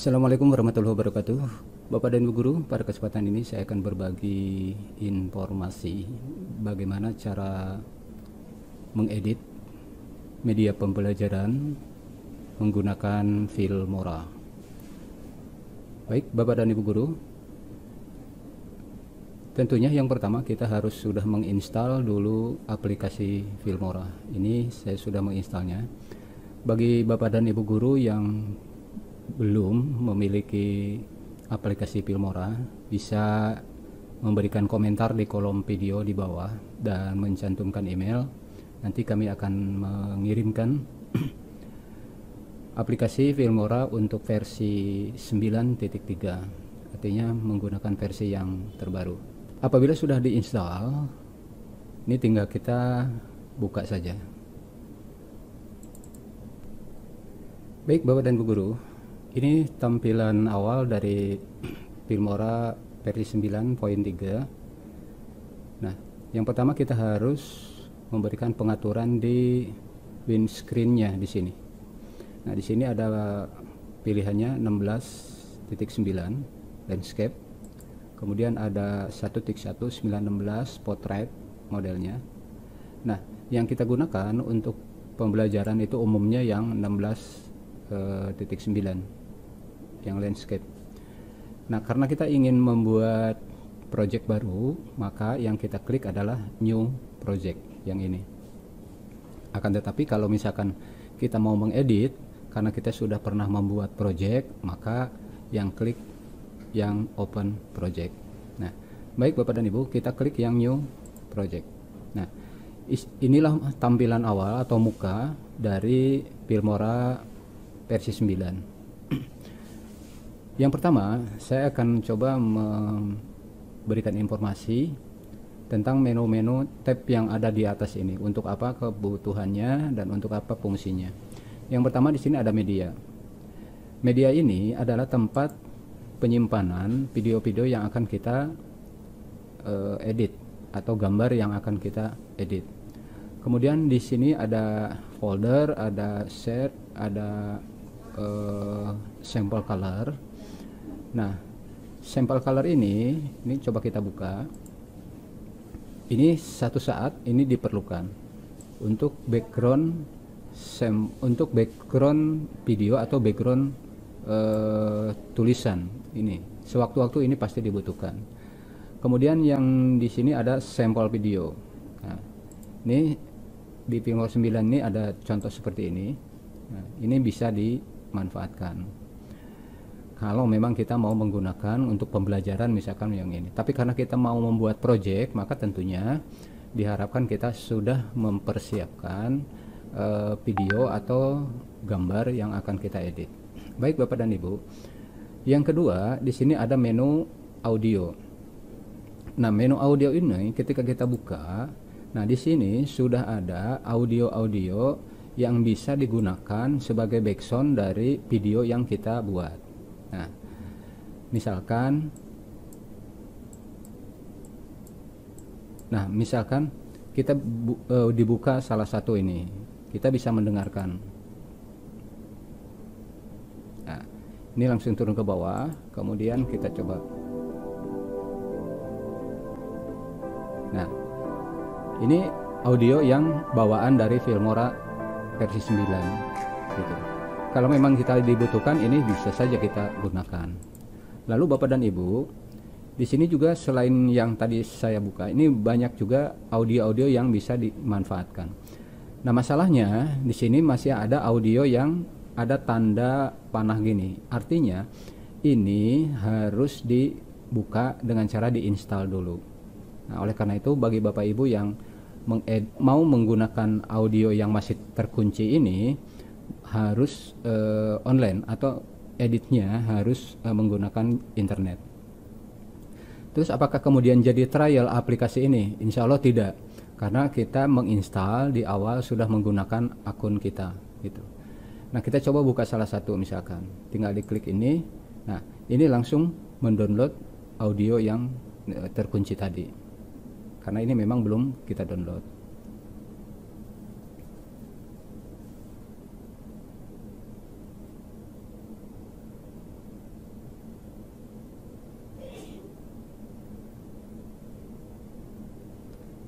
Assalamualaikum warahmatullahi wabarakatuh. Bapak dan Ibu Guru, pada kesempatan ini saya akan berbagi informasi bagaimana cara mengedit media pembelajaran menggunakan Filmora. Baik, Bapak dan Ibu Guru, tentunya yang pertama kita harus sudah menginstal dulu aplikasi Filmora. Ini saya sudah menginstalnya. Bagi Bapak dan Ibu Guru yang belum memiliki aplikasi Filmora, bisa memberikan komentar di kolom video di bawah dan mencantumkan email. Nanti kami akan mengirimkan aplikasi Filmora untuk versi 9.3, artinya menggunakan versi yang terbaru. Apabila sudah diinstal, ini tinggal kita buka saja. Baik Bapak dan Ibu Guru, ini tampilan awal dari Filmora versi 9.3. Nah, yang pertama kita harus memberikan pengaturan di windscreen-nya di sini. Nah, di sini ada pilihannya 16.9 landscape. Kemudian ada 1.1.916 portrait modelnya. Nah, yang kita gunakan untuk pembelajaran itu umumnya yang 16.9 yang landscape. Nah, karena kita ingin membuat project baru, maka yang kita klik adalah new project yang ini. Akan tetapi kalau misalkan kita mau mengedit, karena kita sudah pernah membuat project, maka yang klik yang open project. Nah, baik Bapak dan Ibu, kita klik yang new project. Nah, inilah tampilan awal atau muka dari Filmora versi 9. Yang pertama, saya akan coba memberikan informasi tentang menu-menu tab yang ada di atas ini. Untuk apa kebutuhannya dan untuk apa fungsinya. Yang pertama di sini ada media. Media ini adalah tempat penyimpanan video-video yang akan kita edit atau gambar yang akan kita edit. Kemudian di sini ada folder, ada set, ada sampel color. Nah, sampel color ini coba kita buka. Ini satu saat ini diperlukan untuk background video atau background tulisan ini. Sewaktu-waktu ini pasti dibutuhkan. Kemudian yang di sini ada sampel video. Nah, ini di Filmora 9 ini ada contoh seperti ini. Nah, ini bisa dimanfaatkan kalau memang kita mau menggunakan untuk pembelajaran misalkan yang ini. Tapi karena kita mau membuat project, maka tentunya diharapkan kita sudah mempersiapkan video atau gambar yang akan kita edit. Baik Bapak dan Ibu. Yang kedua, di sini ada menu audio. Nah, menu audio ini ketika kita buka, nah di sini sudah ada audio-audio yang bisa digunakan sebagai background dari video yang kita buat. Nah, misalkan kita dibuka salah satu ini, kita bisa mendengarkan. Nah, ini langsung turun ke bawah, kemudian kita coba. Nah, ini audio yang bawaan dari Filmora versi 9 gitu. Kalau memang kita dibutuhkan, ini bisa saja kita gunakan. Lalu Bapak dan Ibu, di sini juga selain yang tadi saya buka, ini banyak juga audio-audio yang bisa dimanfaatkan. Nah, masalahnya di sini masih ada audio yang ada tanda panah gini. Artinya ini harus dibuka dengan cara diinstal dulu. Nah, oleh karena itu bagi Bapak Ibu yang mau menggunakan audio yang masih terkunci ini, harus online atau editnya harus menggunakan internet. Terus apakah kemudian jadi trial aplikasi ini? Insya Allah tidak, karena kita menginstal di awal sudah menggunakan akun kita gitu. Nah, kita coba buka salah satu misalkan, tinggal diklik ini. Nah, ini langsung mendownload audio yang terkunci tadi, karena ini memang belum kita download.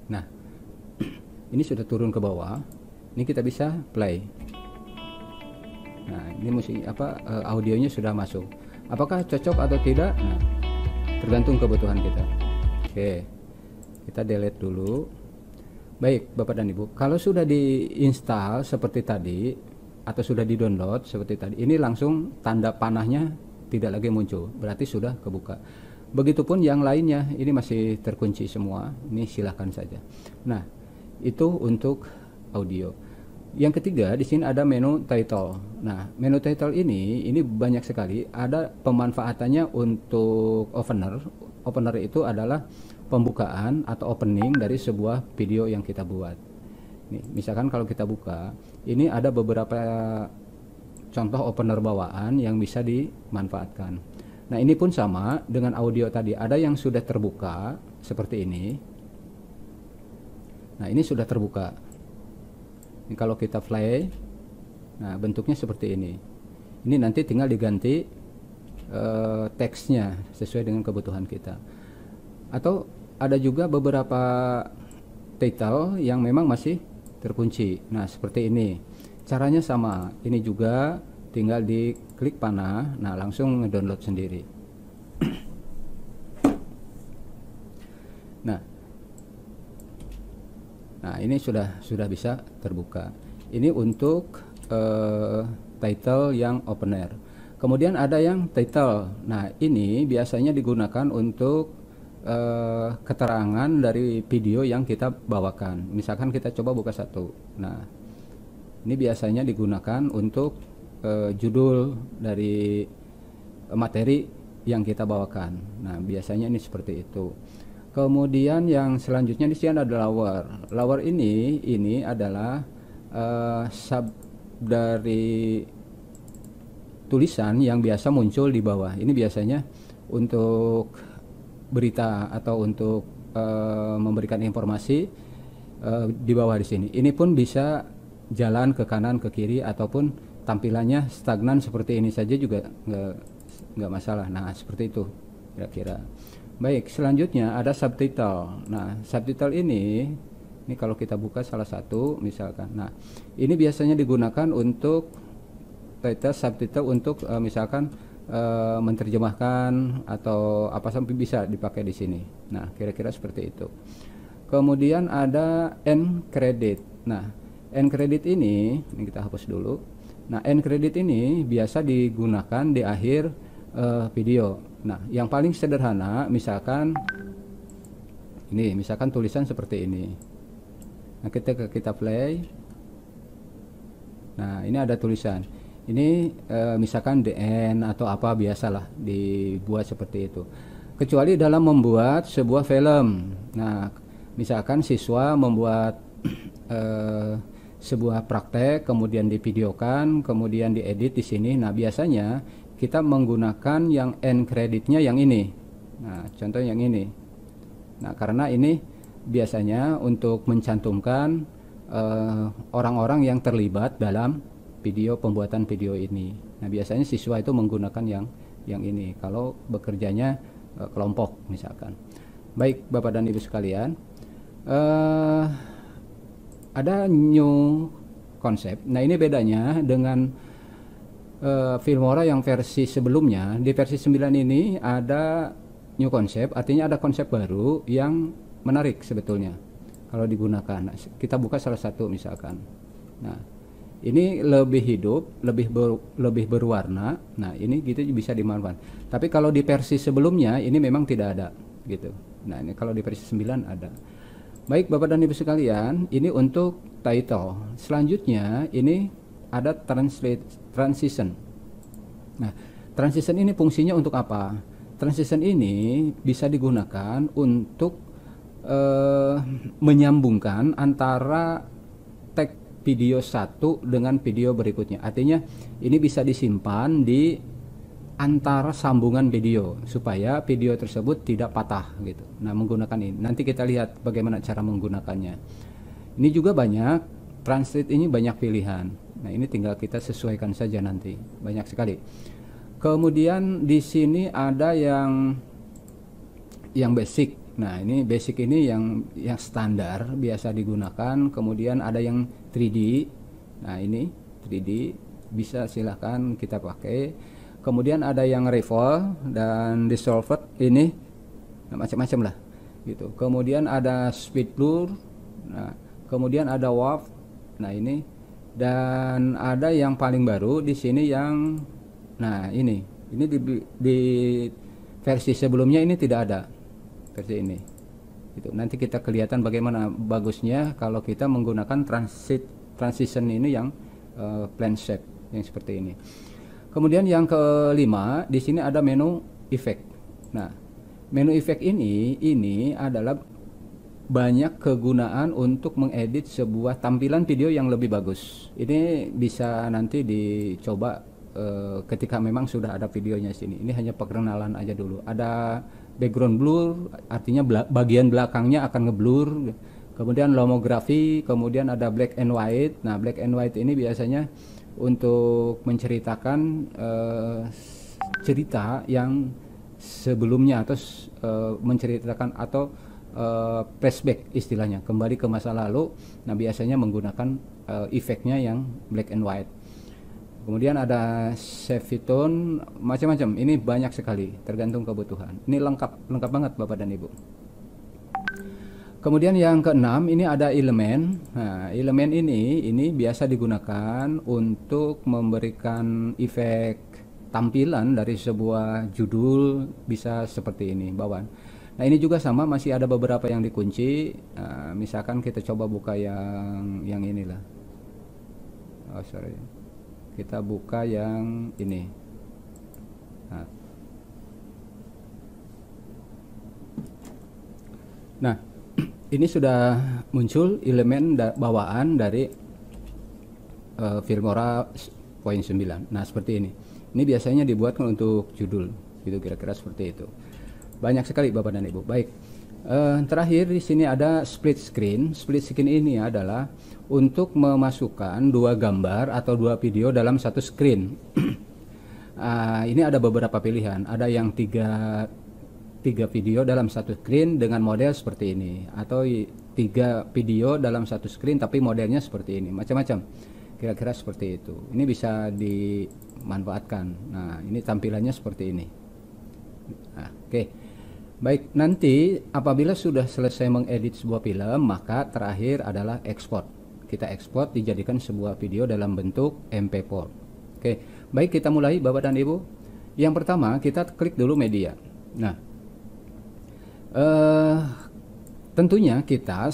Nah, ini sudah turun ke bawah. Ini kita bisa play. Nah, ini musik audionya sudah masuk. Apakah cocok atau tidak? Nah, tergantung kebutuhan kita. Oke, kita delete dulu. Baik, Bapak dan Ibu, kalau sudah diinstal seperti tadi atau sudah di-download seperti tadi, ini langsung tanda panahnya tidak lagi muncul, berarti sudah kebuka. Begitupun yang lainnya, ini masih terkunci semua. Ini silahkan saja. Nah, itu untuk audio. Yang ketiga, di sini ada menu title. Nah, menu title ini banyak sekali. Ada pemanfaatannya untuk opener. Opener itu adalah pembukaan atau opening dari sebuah video yang kita buat. Nih, misalkan kalau kita buka, ini ada beberapa contoh opener bawaan yang bisa dimanfaatkan. Nah, ini pun sama dengan audio tadi. Ada yang sudah terbuka seperti ini. Nah, ini sudah terbuka. Ini kalau kita play, nah bentuknya seperti ini. Ini nanti tinggal diganti teksnya sesuai dengan kebutuhan kita. Atau ada juga beberapa title yang memang masih terkunci. Nah, seperti ini. Caranya sama. Ini juga tinggal diklik panah, nah langsung ngedownload sendiri. Nah, ini sudah bisa terbuka. Ini untuk title yang opener. Kemudian ada yang title. Nah, ini biasanya digunakan untuk keterangan dari video yang kita bawakan. Misalkan kita coba buka satu. Nah, ini biasanya digunakan untuk judul dari materi yang kita bawakan. Nah, biasanya ini seperti itu. Kemudian yang selanjutnya di sini ada lower. Lower ini adalah sub dari tulisan yang biasa muncul di bawah. Ini biasanya untuk berita atau untuk memberikan informasi di bawah di sini. Ini pun bisa jalan ke kanan ke kiri ataupun tampilannya stagnan seperti ini saja juga nggak masalah. Nah, seperti itu kira-kira. Baik, selanjutnya ada subtitle. Nah, subtitle ini kalau kita buka salah satu misalkan. Nah, ini biasanya digunakan untuk subtitle untuk misalkan menerjemahkan atau apa sampai bisa dipakai di sini. Nah, kira-kira seperti itu. Kemudian ada end credit. Nah, end credit ini kita hapus dulu. Nah, end credit ini biasa digunakan di akhir video. Nah, yang paling sederhana misalkan ini, misalkan tulisan seperti ini. Nah, kita play. Nah, ini ada tulisan. Ini misalkan DN atau apa, biasalah dibuat seperti itu. Kecuali dalam membuat sebuah film. Nah, misalkan siswa membuat sebuah praktek, kemudian divideokan, kemudian diedit di sini. Nah, biasanya kita menggunakan yang end creditnya yang ini. Nah, contoh yang ini. Nah, karena ini biasanya untuk mencantumkan orang-orang yang terlibat dalam pembuatan video ini. Nah, biasanya siswa itu menggunakan yang ini kalau bekerjanya kelompok misalkan. Baik, Bapak dan Ibu sekalian, ada new konsep. Nah, ini bedanya dengan Filmora yang versi sebelumnya. Di versi 9 ini ada new konsep, artinya ada konsep baru yang menarik sebetulnya kalau digunakan. Nah, kita buka salah satu misalkan. Nah, ini lebih hidup, lebih berwarna. Nah, ini gitu bisa dimanfaatkan. Tapi kalau di versi sebelumnya ini memang tidak ada gitu. Nah, ini kalau di versi 9 ada. Baik, Bapak dan Ibu sekalian, ini untuk title. Selanjutnya ini ada transition. Nah, transition ini fungsinya untuk apa? Transition ini bisa digunakan untuk menyambungkan antara tag video satu dengan video berikutnya. Artinya ini bisa disimpan di antara sambungan video supaya video tersebut tidak patah gitu. Nah, menggunakan ini. Nanti kita lihat bagaimana cara menggunakannya. Ini juga banyak, translate ini banyak pilihan. Nah, ini tinggal kita sesuaikan saja nanti. Banyak sekali. Kemudian di sini ada yang basic. Nah, ini basic ini yang standar biasa digunakan. Kemudian ada yang 3D. Nah, ini 3D bisa silahkan kita pakai. Kemudian ada yang revolve dan dissolved ini, nah, macam-macam lah gitu. Kemudian ada speed blur. Nah, kemudian ada warp. Nah, ini dan ada yang paling baru di sini yang nah ini di versi sebelumnya ini tidak ada versi ini. Itu nanti kita kelihatan bagaimana bagusnya kalau kita menggunakan transition ini yang plane shape yang seperti ini. Kemudian yang kelima di sini ada menu effect. Nah, menu effect ini adalah banyak kegunaan untuk mengedit sebuah tampilan video yang lebih bagus. Ini bisa nanti dicoba ketika memang sudah ada videonya sini. Ini hanya perkenalan aja dulu. Ada background blur, artinya bagian belakangnya akan ngeblur. Kemudian lomography, kemudian ada black and white. Nah, black and white ini biasanya untuk menceritakan cerita yang sebelumnya atau menceritakan atau flashback istilahnya, kembali ke masa lalu. Nah, biasanya menggunakan efeknya yang black and white. Kemudian ada save tone, macam-macam. Ini banyak sekali, tergantung kebutuhan. Ini lengkap banget Bapak dan Ibu. Kemudian yang keenam ini ada elemen. Nah, elemen ini biasa digunakan untuk memberikan efek tampilan dari sebuah judul, bisa seperti ini bawaan. Nah, ini juga sama, masih ada beberapa yang dikunci. Misalkan kita coba buka yang inilah. Oh, sorry. Kita buka yang ini. Nah, ini sudah muncul elemen bawaan dari Filmora poin 9. Nah, seperti ini. Ini biasanya dibuat untuk judul, gitu kira-kira seperti itu. Banyak sekali Bapak dan Ibu. Baik. Terakhir di sini ada split screen. Split screen ini adalah untuk memasukkan dua gambar atau dua video dalam satu screen. Ini ada beberapa pilihan. Ada yang tiga video dalam satu screen dengan model seperti ini, atau 3 video dalam satu screen tapi modelnya seperti ini. Macam-macam. Kira-kira seperti itu. Ini bisa dimanfaatkan. Nah, ini tampilannya seperti ini. Nah, oke. Baik, nanti apabila sudah selesai mengedit sebuah film, maka terakhir adalah ekspor. Kita ekspor dijadikan sebuah video dalam bentuk MP4. Oke, baik, kita mulai Bapak dan Ibu. Yang pertama kita klik dulu media. Nah, tentunya kita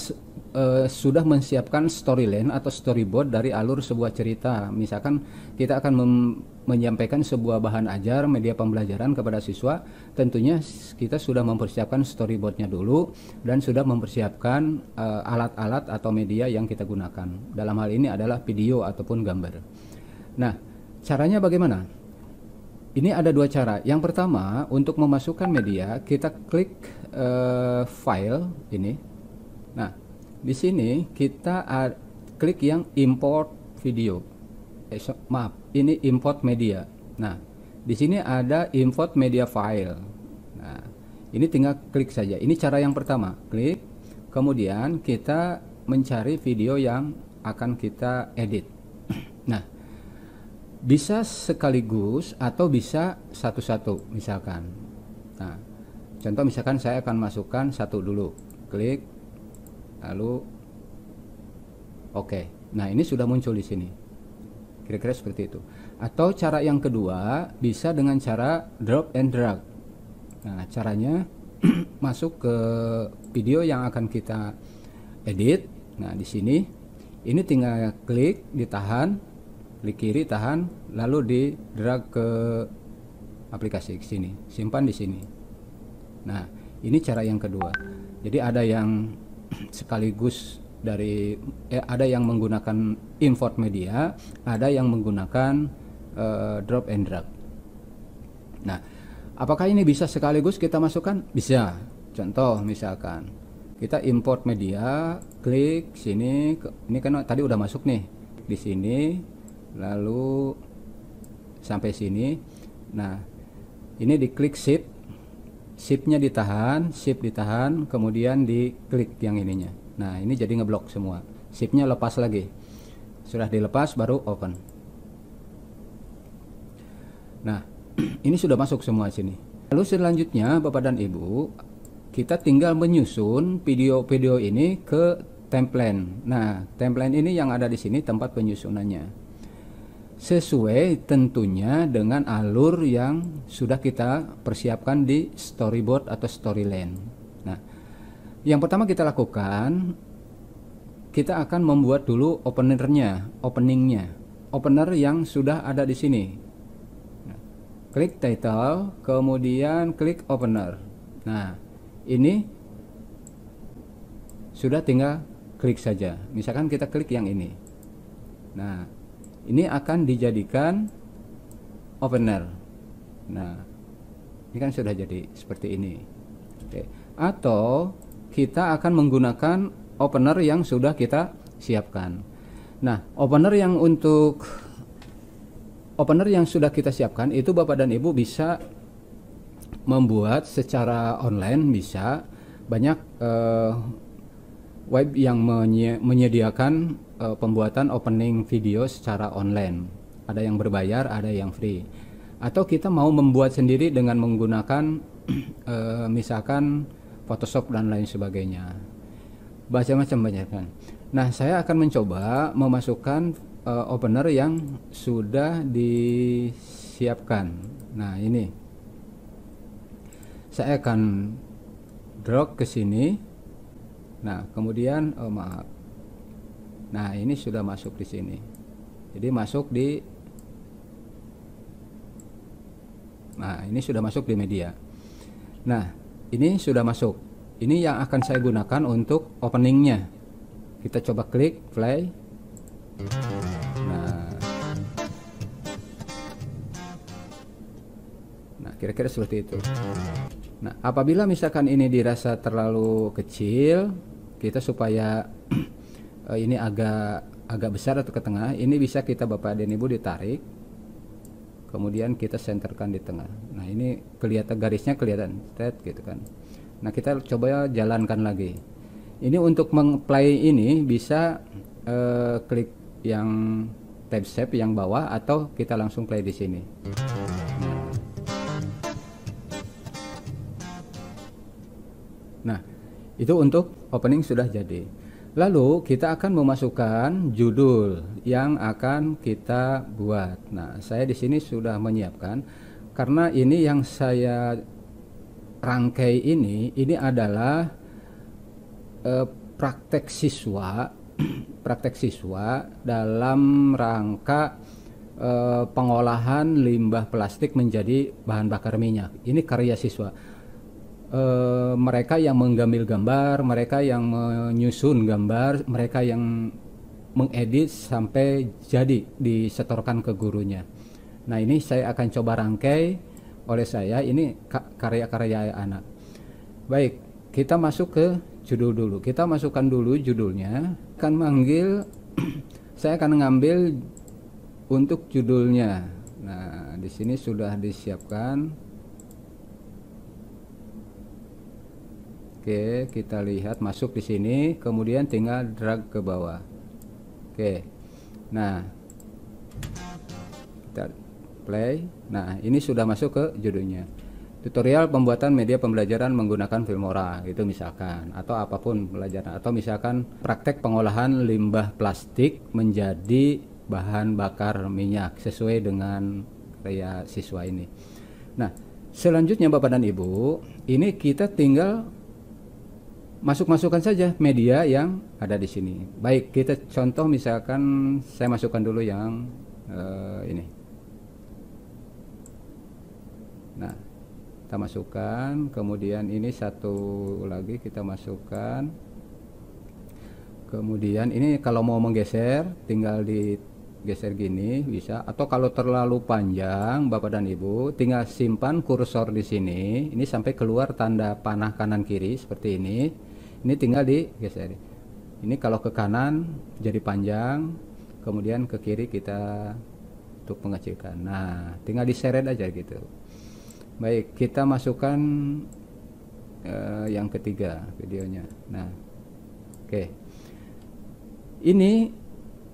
sudah menyiapkan storyline atau storyboard dari alur sebuah cerita. Misalkan kita akan menyampaikan sebuah bahan ajar media pembelajaran kepada siswa, tentunya kita sudah mempersiapkan storyboardnya dulu dan sudah mempersiapkan alat-alat atau media yang kita gunakan. Dalam hal ini adalah video ataupun gambar. Nah, caranya bagaimana? Ini ada dua cara. Yang pertama, untuk memasukkan media, kita klik file ini. Nah, di sini kita klik yang import video. Maaf, ini import media. Nah, di sini ada import media file. Nah, ini tinggal klik saja. Ini cara yang pertama, klik. Kemudian kita mencari video yang akan kita edit. Nah, bisa sekaligus atau bisa satu-satu misalkan. Nah, contoh misalkan saya akan masukkan satu dulu. Klik, lalu oke. Nah, ini sudah muncul di sini. Kira-kira seperti itu. Atau cara yang kedua bisa dengan cara drop and drag. Nah, caranya masuk ke video yang akan kita edit. Nah, di sini ini tinggal klik, ditahan, klik kiri, tahan, lalu di drag ke aplikasi ke sini, simpan di sini. Nah, ini cara yang kedua. Jadi ada yang sekaligus ada yang menggunakan import media, ada yang menggunakan drop and drag. Nah, apakah ini bisa sekaligus kita masukkan? Bisa. Contoh misalkan kita import media, klik sini, ini kan tadi udah masuk nih di sini, lalu sampai sini. Nah, ini diklik shift, shift-nya ditahan, shift ditahan, kemudian diklik yang ininya. Nah, ini jadi ngeblok semua. Shift-nya lepas lagi. Sudah dilepas baru open. Nah, ini sudah masuk semua sini. Lalu selanjutnya Bapak dan Ibu, kita tinggal menyusun video-video ini ke template. Nah, template ini yang ada di sini tempat penyusunannya. Sesuai tentunya dengan alur yang sudah kita persiapkan di storyboard atau storyline. Nah, yang pertama kita lakukan, kita akan membuat dulu openingnya, opener yang sudah ada di sini. Nah, klik title, kemudian klik opener. Nah, ini sudah tinggal klik saja. Misalkan kita klik yang ini. Nah, ini akan dijadikan opener. Nah, ini kan sudah jadi seperti ini. Oke. Atau kita akan menggunakan opener yang sudah kita siapkan. Nah, opener yang sudah kita siapkan itu Bapak dan Ibu bisa membuat secara online, bisa banyak web yang menyediakan pembuatan opening video secara online. Ada yang berbayar, ada yang free. Atau kita mau membuat sendiri dengan menggunakan misalkan Photoshop dan lain sebagainya. Macam-macam banyak kan. Nah, saya akan mencoba memasukkan opener yang sudah disiapkan. Nah, ini saya akan drag ke sini. Nah, kemudian maaf. Nah, ini sudah masuk di sini. Jadi masuk di Nah, ini sudah masuk di media. Nah, ini sudah masuk. Ini yang akan saya gunakan untuk openingnya. Kita coba klik play. Nah, kira-kira seperti itu. Nah, apabila misalkan ini dirasa terlalu kecil, kita supaya ini agak besar atau ke tengah, ini bisa kita Bapak dan Ibu ditarik, kemudian kita senterkan di tengah. Nah, ini kelihatan garisnya, kelihatan gitu kan. Nah, kita coba jalankan lagi. Ini untuk meng-play ini bisa klik yang tab shape yang bawah atau kita langsung play di sini. Nah, itu untuk opening sudah jadi. Lalu kita akan memasukkan judul yang akan kita buat. Nah, saya di sini sudah menyiapkan karena ini yang saya rangkai ini adalah praktek siswa dalam rangka pengolahan limbah plastik menjadi bahan bakar minyak. Ini karya siswa. Mereka yang menggambil gambar, mereka yang menyusun gambar, mereka yang mengedit sampai jadi disetorkan ke gurunya. Nah, ini saya akan coba rangkai oleh saya, ini karya-karya anak. Baik, kita masuk ke judul dulu. Kita masukkan dulu judulnya, akan manggil saya akan ngambil untuk judulnya. Nah, di sini sudah disiapkan. Oke, kita lihat masuk di sini, kemudian tinggal drag ke bawah. Oke. Nah, kita play. Nah, ini sudah masuk ke judulnya. Tutorial pembuatan media pembelajaran menggunakan Filmora, itu misalkan, atau apapun pelajaran, atau misalkan praktek pengolahan limbah plastik menjadi bahan bakar minyak sesuai dengan karya siswa ini. Nah, selanjutnya Bapak dan Ibu, ini kita tinggal masukkan saja media yang ada di sini. Baik, kita contoh misalkan saya masukkan dulu yang ini. Nah, kita masukkan, kemudian ini satu lagi kita masukkan. Kemudian ini kalau mau menggeser tinggal digeser gini bisa, atau kalau terlalu panjang Bapak dan Ibu tinggal simpan kursor di sini. Ini sampai keluar tanda panah kanan kiri seperti ini. Ini tinggal digeser. Ini kalau ke kanan jadi panjang, kemudian ke kiri kita untuk mengecilkan. Nah, tinggal diseret aja gitu. Baik, kita masukkan yang ketiga videonya. Nah, oke. Ini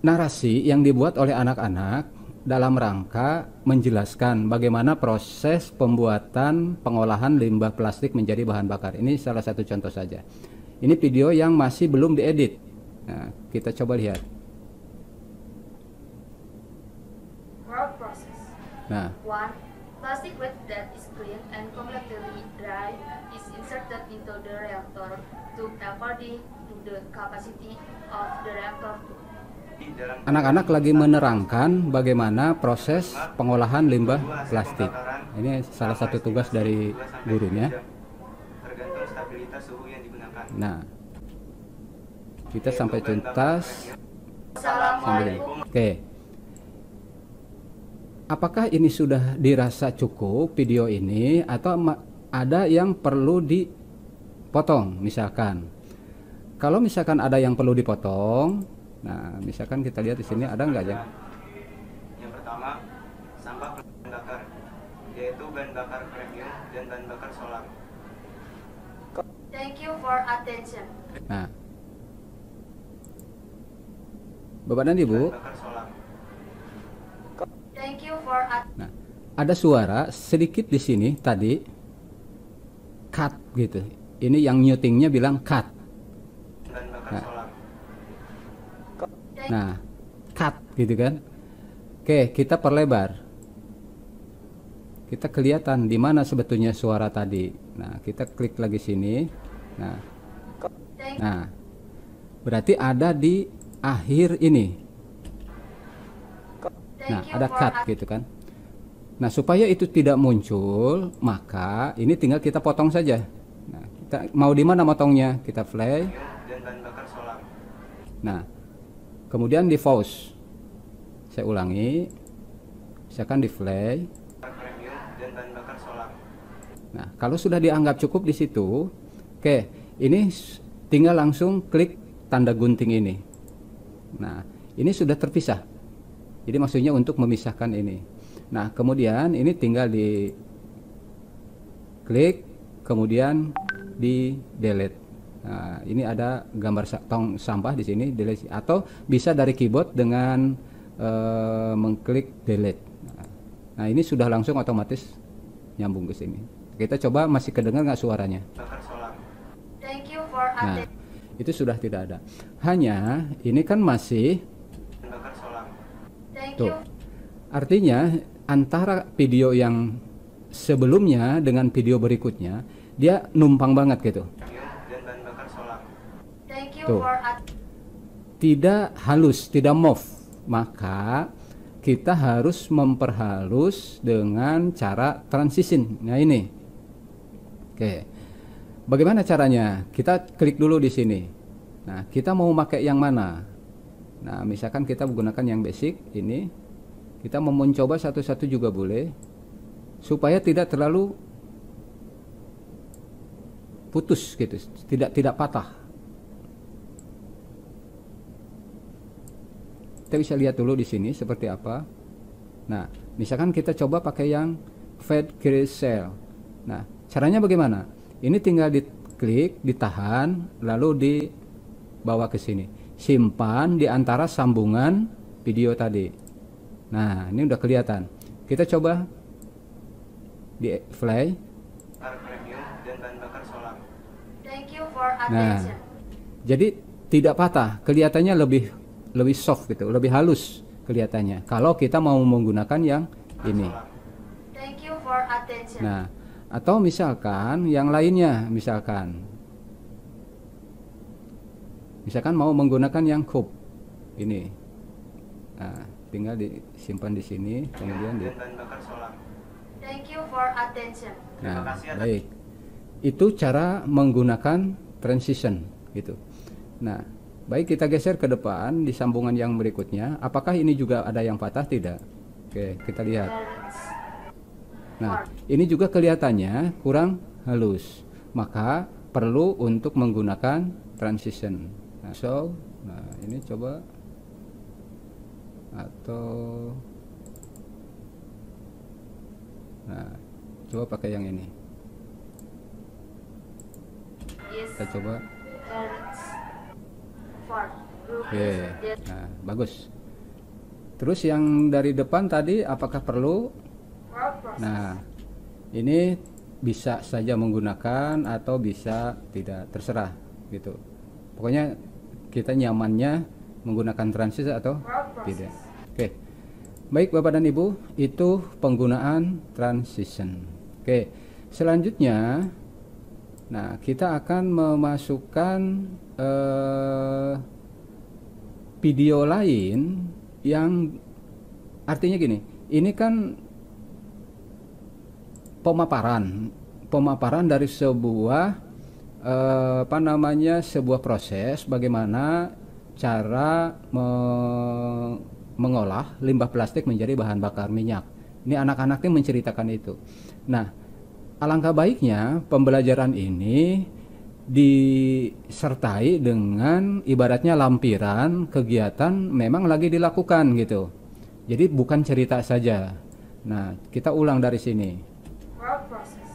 narasi yang dibuat oleh anak-anak dalam rangka menjelaskan bagaimana proses pembuatan pengolahan limbah plastik menjadi bahan bakar. Ini salah satu contoh saja. Ini video yang masih belum diedit. Nah, kita coba lihat. Work process. Nah, 1. Plastic waste that is clean and completely dry is inserted into the reactor to according to the capacity of the reactor. anak-anak lagi menerangkan bagaimana proses pengolahan limbah plastik. Ini salah satu tugas dari gurunya. Tergantung stabilitas suhu yang digunakan. Nah, kita sampai tuntas. Assalamualaikum. Oke. Apakah ini sudah dirasa cukup video ini atau ada yang perlu dipotong misalkan? Kalau misalkan ada yang perlu dipotong, nah misalkan kita lihat di sini ada nggak ya? Yang pertama, sampah bahan bakar, yaitu bahan bakar premium dan bahan bakar solar. Thank you for attention. Nah, Bapak dan Ibu, Bahan bakar solar. Thank you for nah ada suara sedikit di sini tadi cut gitu. Ini yang mutingnya bilang cut. Bahan bakar Nah. solar. Nah, cut gitu kan. Oke, kita perlebar. Kita kelihatan di mana sebetulnya suara tadi. Nah, kita klik lagi sini. Nah, berarti ada di akhir ini. Nah, ada cut gitu kan. Nah, supaya itu tidak muncul, maka ini tinggal kita potong saja. Nah, kita mau di mana motongnya? Kita play. Dan bahan bakar solar. Nah, kemudian di pause. Saya ulangi. Misalkan di play. Premium dan bahan bakar solar. Nah, kalau sudah dianggap cukup di situ, oke, ini tinggal langsung klik tanda gunting ini. Nah, ini sudah terpisah. Jadi maksudnya untuk memisahkan ini. Nah, kemudian ini tinggal di klik, kemudian di delete. Nah, ini ada gambar tong sampah di sini, delete, atau bisa dari keyboard dengan mengklik delete. Nah, ini sudah langsung otomatis nyambung ke sini. Kita coba, masih kedengar nggak suaranya? Bakar solar. Thank you for Nah, attention. itu sudah tidak ada. Hanya ini kan masih Bahan bakar solar. Thank tuh. you. Artinya antara video yang sebelumnya dengan video berikutnya dia numpang banget gitu. Premium dan bahan bakar solar. Thank you Tuh. for attention. Tidak halus, tidak move. Maka kita harus memperhalus dengan cara transition. Nah, ini. Oke. Bagaimana caranya? Kita klik dulu di sini. Nah, kita mau pakai yang mana? Nah, misalkan kita menggunakan yang basic ini. Kita mau mencoba satu-satu juga boleh, supaya tidak terlalu putus gitu, tidak patah. Kita bisa lihat dulu di sini seperti apa. Nah, misalkan kita coba pakai yang Fade Cell. Nah, caranya bagaimana? Ini tinggal diklik, ditahan, lalu dibawa ke sini. Simpan di antara sambungan video tadi. Nah, ini udah kelihatan. Kita coba di play. Bakar premium dan bahan bakar solar. Thank you for Nah, attention. jadi tidak patah, kelihatannya lebih soft gitu, lebih halus kelihatannya. Kalau kita mau menggunakan yang ini. Thank you for attention. Nah, atau misalkan yang lainnya, misalkan mau menggunakan yang coupe ini. Nah, tinggal disimpan di sini, kemudian Dan bahan bakar solar. Thank you for attention. Nah, Terima kasih atas- baik. Itu cara menggunakan transition gitu. Nah, baik, kita geser ke depan di sambungan yang berikutnya. Apakah ini juga ada yang patah? Tidak. Oke, kita lihat. Balance. Nah, ini juga kelihatannya kurang halus. Maka perlu untuk menggunakan transition. Nah, ini coba atau coba pakai yang ini. is Kita coba. Hertz for group Oke. that Nah, bagus. Terus yang dari depan tadi apakah perlu? word process. Nah, ini bisa saja menggunakan atau bisa tidak, terserah gitu. Pokoknya kita nyamannya menggunakan transition atau Word tidak. process. Oke. Baik Bapak dan Ibu, itu penggunaan transition. Oke. Selanjutnya, nah kita akan memasukkan video lain yang artinya gini. Ini kan pemaparan dari sebuah sebuah proses bagaimana cara mengolah limbah plastik menjadi bahan bakar minyak. Ini anak-anaknya menceritakan itu. Nah, alangkah baiknya pembelajaran ini disertai dengan ibaratnya lampiran kegiatan memang lagi dilakukan gitu. Jadi bukan cerita saja. Nah, kita ulang dari sini. Word process.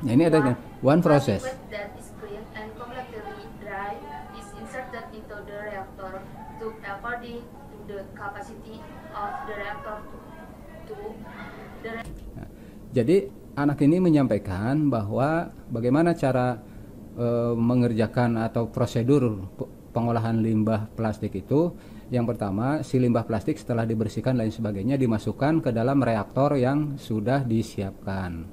Nah, ini ada one process. Plastic waste that is clean and completely dry is inserted into the reactor to according to the capacity of the reactor to the Nah, jadi anak ini menyampaikan bahwa bagaimana cara mengerjakan atau prosedur pengolahan limbah plastik itu. Yang pertama, si limbah plastik setelah dibersihkan lain sebagainya dimasukkan ke dalam reaktor yang sudah disiapkan.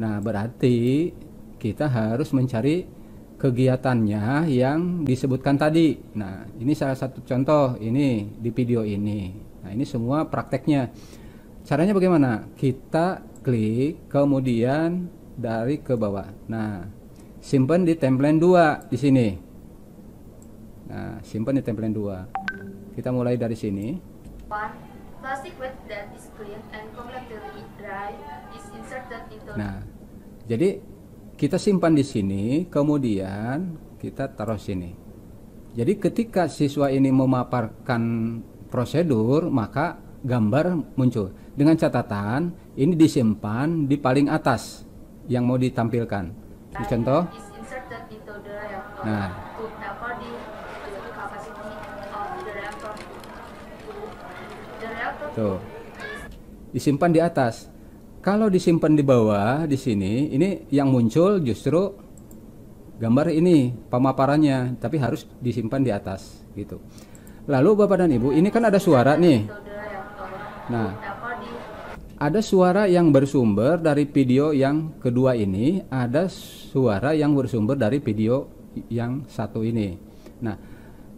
Nah, berarti kita harus mencari kegiatannya yang disebutkan tadi. Nah, ini salah satu contoh ini di video ini. Nah, ini semua prakteknya. Caranya bagaimana? Kita klik kemudian dari ke bawah. Nah, simpan di template 2 di sini. Nah, simpan di template 2. Kita mulai dari sini. one plastic waste that is clean and completely dry is inserted into Nah, jadi kita simpan di sini, kemudian kita taruh sini. Jadi ketika siswa ini memaparkan prosedur, maka gambar muncul. Dengan catatan, ini disimpan di paling atas yang mau ditampilkan. Ini contoh. is inserted into the reactor Nah. to according to the capacity of the reactor to the reactor Tuh. is Disimpan di atas. Kalau disimpan di bawah di sini, ini yang muncul justru gambar ini pemaparannya, tapi harus disimpan di atas gitu. Lalu Bapak dan Ibu, ini kan ada suara nih. to the reactor Nah, to according ada suara yang bersumber dari video yang kedua ini, ada suara yang bersumber dari video yang satu ini. Nah,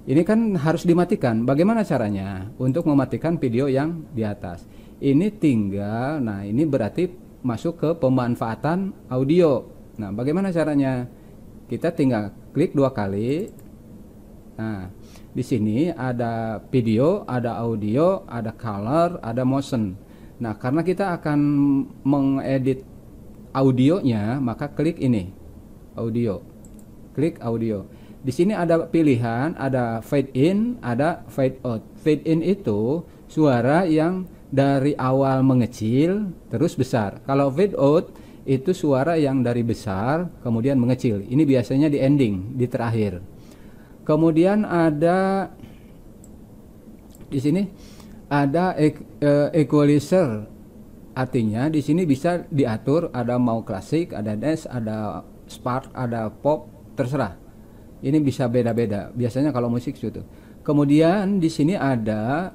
ini kan harus dimatikan. Bagaimana caranya untuk mematikan video yang di atas? Ini tinggal, nah ini berarti masuk ke pemanfaatan audio. Nah, bagaimana caranya? Kita tinggal klik 2 kali. Nah, di sini ada video, ada audio, ada color, ada motion. Nah, karena kita akan mengedit audionya, maka klik ini, audio. Klik audio. Di sini ada pilihan, ada fade in, ada fade out. Fade in itu suara yang dari awal mengecil terus besar. Kalau fade out itu suara yang dari besar kemudian mengecil. Ini biasanya di ending, di terakhir. Kemudian ada di sini ada equalizer, artinya di sini bisa diatur, ada mau klasik, ada dance, ada spark, ada pop, terserah. Ini bisa beda-beda. Biasanya kalau musik itu. Kemudian di sini ada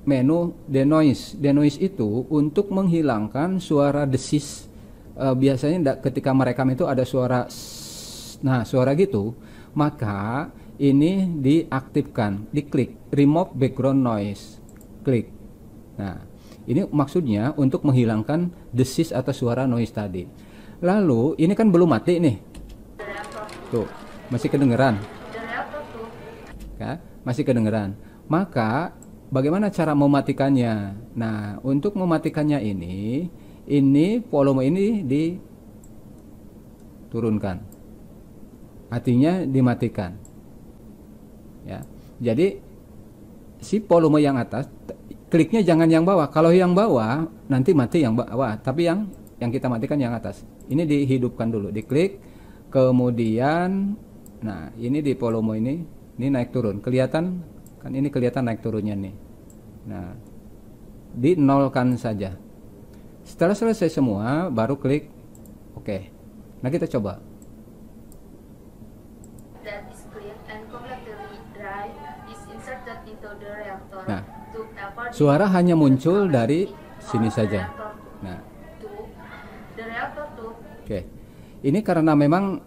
menu denoise. Denoise itu untuk menghilangkan suara desis. Biasanya ketika merekam itu ada suara nah, suara gitu, maka ini diaktifkan, diklik remove background noise. Klik. Nah, ini maksudnya untuk menghilangkan desis atau suara noise tadi. Lalu ini kan belum mati nih. Tuh, masih kedengeran. the reactor to Ya, masih kedengeran. Maka bagaimana cara mematikannya? Nah, untuk mematikannya ini volume ini diturunkan. Artinya dimatikan. Ya. Jadi si volume yang atas, kliknya jangan yang bawah. Kalau yang bawah nanti mati yang bawah, tapi yang kita matikan yang atas. Ini dihidupkan dulu, diklik, Kemudian, nah ini di volume ini naik turun, kelihatan kan, ini kelihatan naik turunnya nih. Nah, dinolkan saja. Setelah selesai semua, baru klik OK. Nah, kita coba. That is clean and completely dry is inserted into the reactor. Nah, To according suara hanya to the muncul capacity dari of sini the saja. reactor Nah, to the reactor to oke. Ini karena memang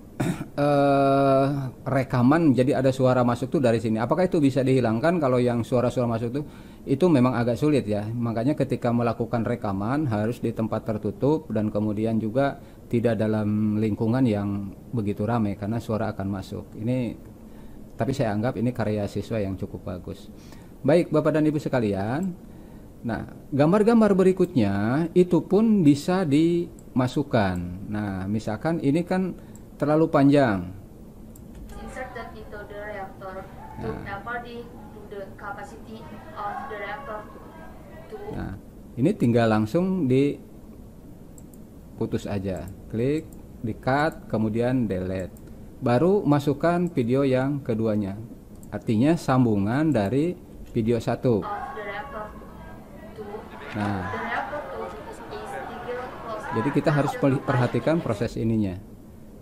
rekaman, jadi ada suara masuk tuh dari sini. Apakah itu bisa dihilangkan? Kalau yang suara-suara masuk tuh itu memang agak sulit ya. Makanya ketika melakukan rekaman harus di tempat tertutup dan kemudian juga tidak dalam lingkungan yang begitu ramai karena suara akan masuk. Ini tapi saya anggap ini karya siswa yang cukup bagus. Baik, Bapak dan Ibu sekalian. Nah, gambar-gambar berikutnya itu pun bisa dimasukkan. Nah, misalkan ini kan terlalu panjang. inserted into the reactor to according to the capacity of the reactor to Nah, ini tinggal langsung diputus aja. Klik, di cut, kemudian delete. Baru masukkan video yang keduanya. Artinya sambungan dari video satu. of the reactor to Nah, the reactor to is still closed. jadi kita harus perhatikan proses ininya.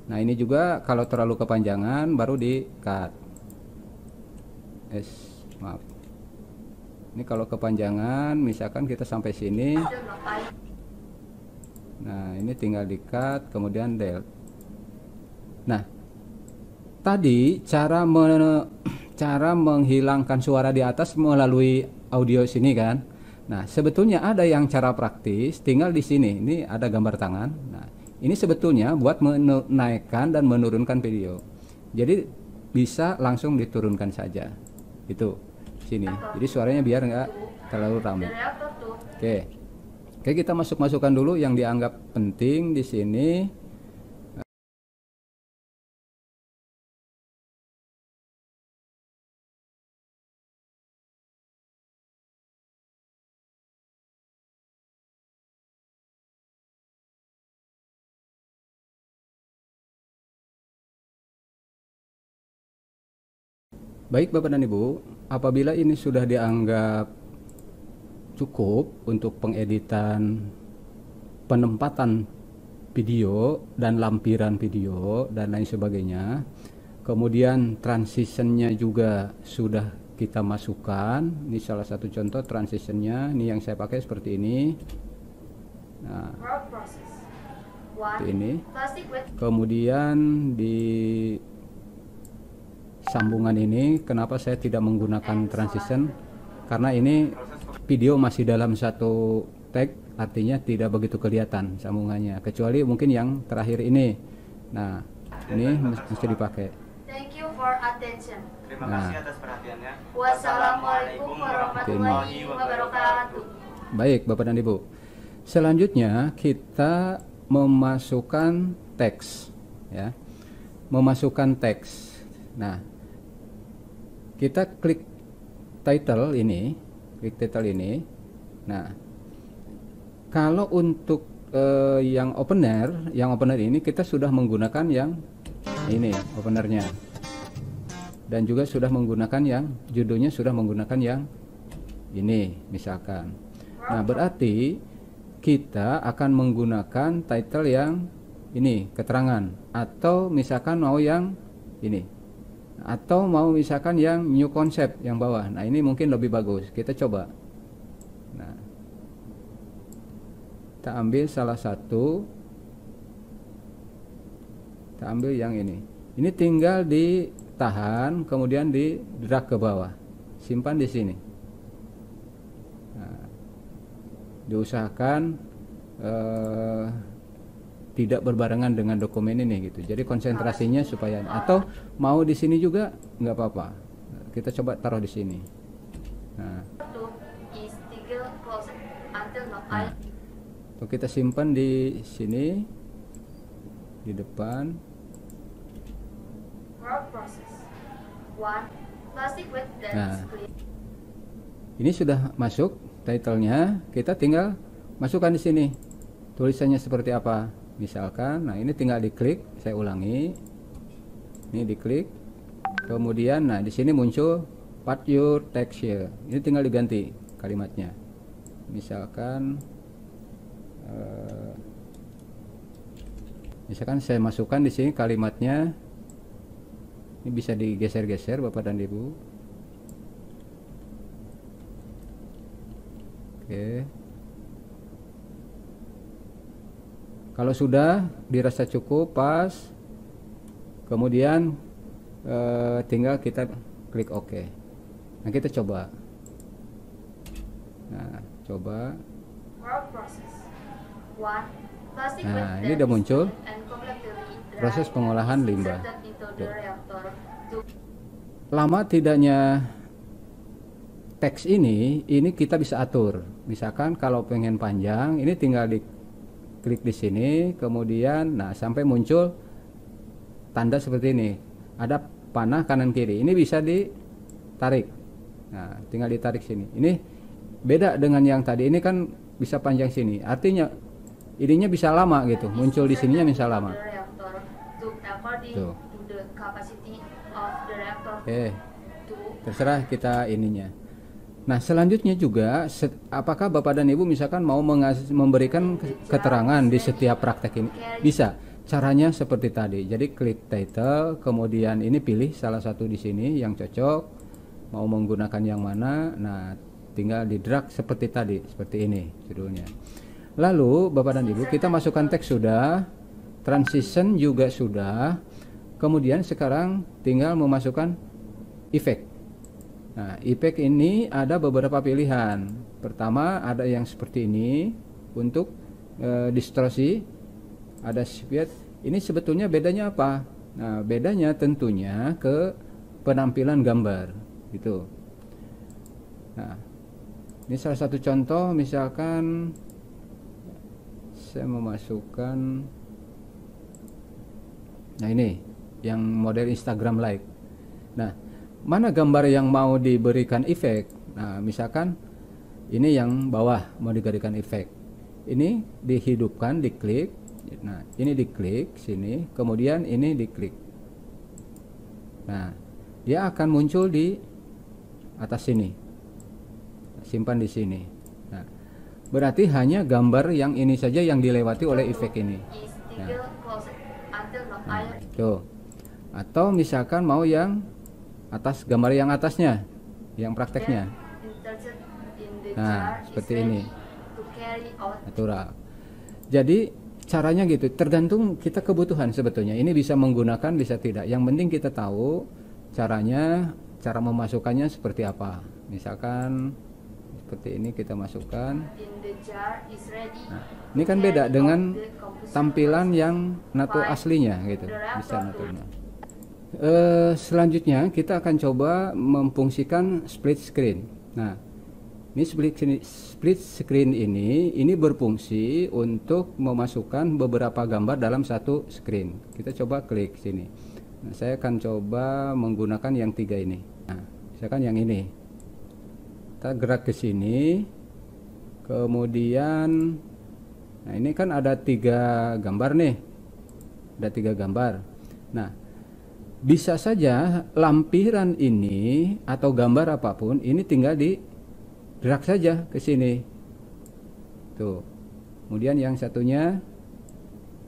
Nah, ini juga kalau terlalu kepanjangan baru di cut. Maaf. Ini kalau kepanjangan, misalkan kita sampai sini. Still not I Nah, ini tinggal di cut, kemudian delete. Nah, tadi cara menghilangkan suara di atas melalui audio sini kan. Nah, sebetulnya ada yang cara praktis, tinggal di sini. Ini ada gambar tangan. Nah, ini sebetulnya buat menaikkan dan menurunkan video. Jadi bisa langsung diturunkan saja. Itu sini. Jadi suaranya biar nggak terlalu the ramai. reactor to Oke. Oke, kita masukkan dulu yang dianggap penting di sini. Baik Bapak dan Ibu, apabila ini sudah dianggap cukup untuk pengeditan, penempatan video dan lampiran video dan lain sebagainya, kemudian transitionnya juga sudah kita masukkan. Ini salah satu contoh transitionnya, ini yang saya pakai seperti ini. Nah, word process. seperti 1. ini. Plastic with Kemudian di sambungan ini, kenapa saya tidak menggunakan transition? Karena ini video masih dalam satu tag, artinya tidak begitu kelihatan sambungannya, kecuali mungkin yang terakhir ini. Nah, ini mesti dipakai. Thank you for attention. Terima Nah. kasih atas perhatiannya. Wassalamualaikum warahmatullahi wabarakatuh. Baik, Bapak dan Ibu. Selanjutnya kita memasukkan teks, ya. Memasukkan teks. Nah, kita klik title ini, Nah, kalau untuk yang opener ini kita sudah menggunakan yang ini openernya, dan juga sudah menggunakan yang judulnya sudah menggunakan yang ini misalkan. Nah, berarti kita akan menggunakan title yang ini, keterangan, atau misalkan mau yang ini, atau mau misalkan yang new concept yang bawah. Nah, ini mungkin lebih bagus, kita coba. Nah, kita ambil salah satu, kita ambil yang ini tinggal ditahan kemudian di drag ke bawah, simpan di sini. Nah, diusahakan tidak berbarengan dengan dokumen ini gitu. Jadi konsentrasinya supaya, atau mau di sini juga nggak apa-apa. Kita coba taruh di sini. Nah, is still closed until not nah, untuk kita simpan di sini di depan. word process. 1. Plastic with that Nah. is clean. Ini sudah masuk title-nya, kita tinggal masukkan di sini tulisannya seperti apa. Misalkan, nah ini tinggal diklik, saya ulangi. Ini diklik. Kemudian nah di sini muncul part your text here. Ini tinggal diganti kalimatnya. Misalkan saya masukkan di sini kalimatnya. Ini bisa digeser-geser Bapak dan Ibu. Oke. Kalau sudah dirasa cukup, pas, kemudian tinggal kita klik OK. Nah kita coba. Nah coba. Nah ini udah muncul proses pengolahan limbah. Tuh. Lama tidaknya teks ini kita bisa atur. Misalkan kalau pengen panjang, ini tinggal diklik di sini, kemudian nah sampai muncul tanda seperti ini. Ada panah kanan kiri. Ini bisa ditarik. Nah, tinggal ditarik sini. Ini beda dengan yang tadi. Ini kan bisa panjang sini. Artinya ininya bisa lama gitu. Muncul di sininya bisa lama. Tuh. Oke. Terserah kita ininya. Nah, selanjutnya juga apakah Bapak dan Ibu misalkan mau memberikan keterangan di setiap praktek ini? Bisa. Caranya seperti tadi. Jadi klik title, kemudian ini pilih salah satu di sini yang cocok. Mau menggunakan yang mana? Nah, tinggal di drag seperti tadi, seperti ini judulnya. Lalu Bapak dan Ibu, kita masukkan teks sudah, transition juga sudah. Kemudian sekarang tinggal memasukkan efek. Nah, efek ini ada beberapa pilihan. Pertama ada yang seperti ini untuk distorsi. Ada speed. Ini sebetulnya bedanya apa? Nah, bedanya tentunya ke penampilan gambar gitu. Nah, ini salah satu contoh, misalkan saya memasukkan, nah ini yang model Instagram like. Nah, mana gambar yang mau diberikan efek? Nah, misalkan ini yang bawah mau diberikan efek. Ini dihidupkan, diklik. Nah, ini diklik sini, kemudian ini diklik. Nah, dia akan muncul di atas sini. Simpan di sini. Nah, berarti hanya gambar yang ini saja yang dilewati oleh efek ini. Nah, tuh. Atau misalkan mau yang atas, gambar yang atasnya, yang prakteknya. Nah, seperti ini. Natural. Jadi caranya gitu, tergantung kita kebutuhan sebetulnya. Ini bisa menggunakan, bisa tidak. Yang penting kita tahu caranya, cara memasukkannya seperti apa. Misalkan seperti ini kita masukkan. Nah, ini kan beda dengan tampilan yang nato aslinya gitu. Bisa naturnya. Selanjutnya kita akan coba memfungsikan split screen. Nah, ini split screen ini berfungsi untuk memasukkan beberapa gambar dalam satu screen. Kita coba klik sini. Nah, saya akan coba menggunakan yang 3 ini. Nah, misalkan yang ini. Kita gerak ke sini. Kemudian nah ini kan ada 3 gambar nih. Ada 3 gambar. Nah, bisa saja lampiran ini atau gambar apapun ini tinggal di drag saja ke sini. Tuh. Kemudian yang satunya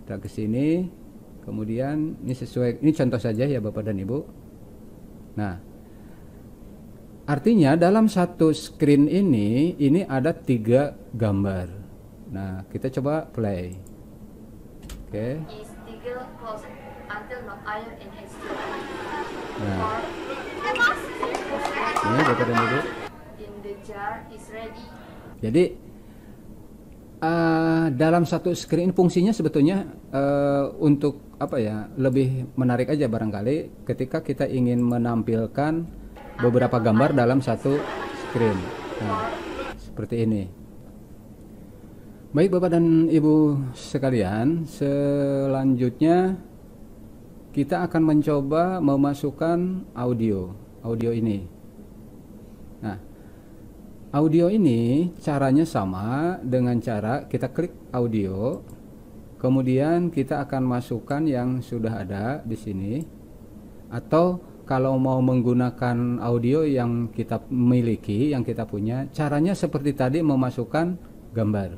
drag ke sini. Kemudian ini sesuai, ini contoh saja ya Bapak dan Ibu. Nah, artinya dalam satu screen ini ada 3 gambar. Nah, kita coba play. Oke. Nah, ini Bapak dan Ibu. Jadi dalam satu screen fungsinya sebetulnya untuk apa ya, lebih menarik aja barangkali ketika kita ingin menampilkan beberapa gambar dalam satu screen. Nah, seperti ini. Baik Bapak dan Ibu sekalian, selanjutnya kita akan mencoba memasukkan audio ini. Nah, audio ini caranya sama dengan cara kita klik audio, kemudian kita akan masukkan yang sudah ada di sini, atau kalau mau menggunakan audio yang kita miliki, yang kita punya, caranya seperti tadi memasukkan gambar.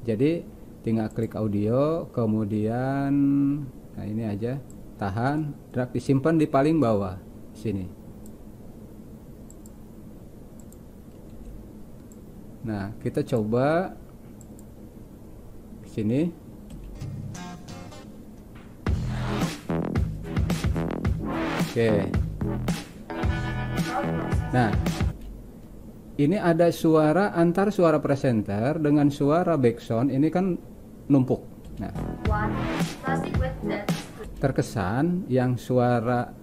Jadi tinggal klik audio, kemudian nah ini aja, tahan, drag, disimpan di paling bawah sini. Nah, kita coba sini. Oke. Nah, ini ada suara antar suara presenter dengan suara backsound, ini kan numpuk. Nah, terkesan yang suara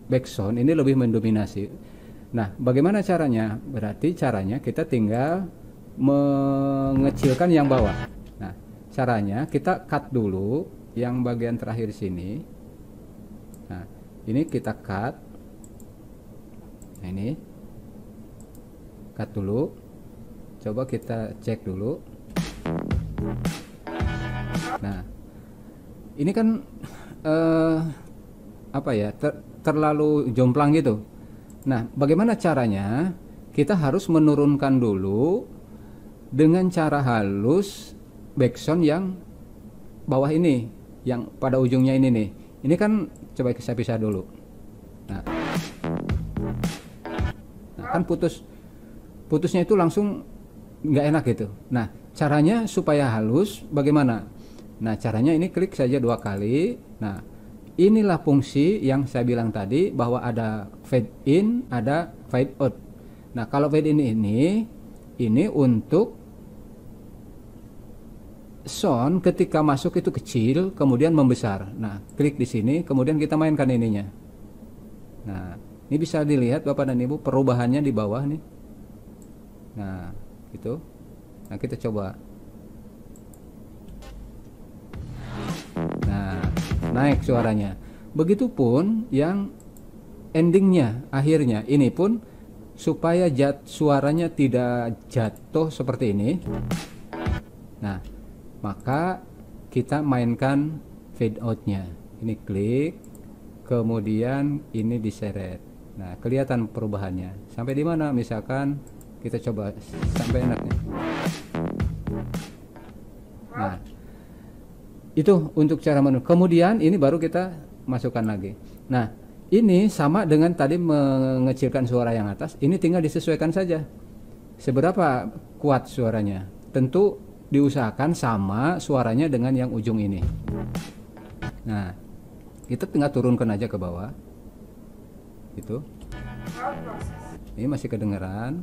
backsound ini lebih mendominasi. Nah, bagaimana caranya? Berarti caranya kita tinggal mengecilkan yang bawah. Nah, caranya kita cut dulu yang bagian terakhir sini. Nah, ini kita cut. Nah, ini cut dulu. Coba kita cek dulu. Nah, ini kan apa ya, terlalu jomplang gitu. Nah, bagaimana caranya? Kita harus menurunkan dulu dengan cara halus backsound yang bawah ini, yang pada ujungnya ini nih. Ini kan coba saya pisah dulu. Nah, kan putusnya itu langsung nggak enak gitu. Nah, caranya supaya halus bagaimana? Nah, caranya ini klik saja 2 kali. Nah, inilah fungsi yang saya bilang tadi, bahwa ada fade in, ada fade out. Nah, kalau fade in ini untuk sound ketika masuk itu kecil kemudian membesar. Nah, klik di sini kemudian kita mainkan ininya. Nah, ini bisa dilihat Bapak dan Ibu perubahannya di bawah nih. Nah, gitu. Nah, kita coba. Nah, naik suaranya. Begitupun yang endingnya, akhirnya ini pun supaya suaranya tidak jatuh seperti ini. Nah, maka kita mainkan fade outnya. Ini klik, kemudian ini diseret. Nah, kelihatan perubahannya. Sampai di mana? Misalkan kita coba sampai enaknya. Nah, itu untuk cara menu. Kemudian ini baru kita masukkan lagi. Nah, ini sama dengan tadi mengecilkan suara yang atas. Ini tinggal disesuaikan saja. Seberapa kuat suaranya. Tentu diusahakan sama suaranya dengan yang ujung ini. Nah, kita tinggal turunkan aja ke bawah. Itu. Ini masih kedengeran.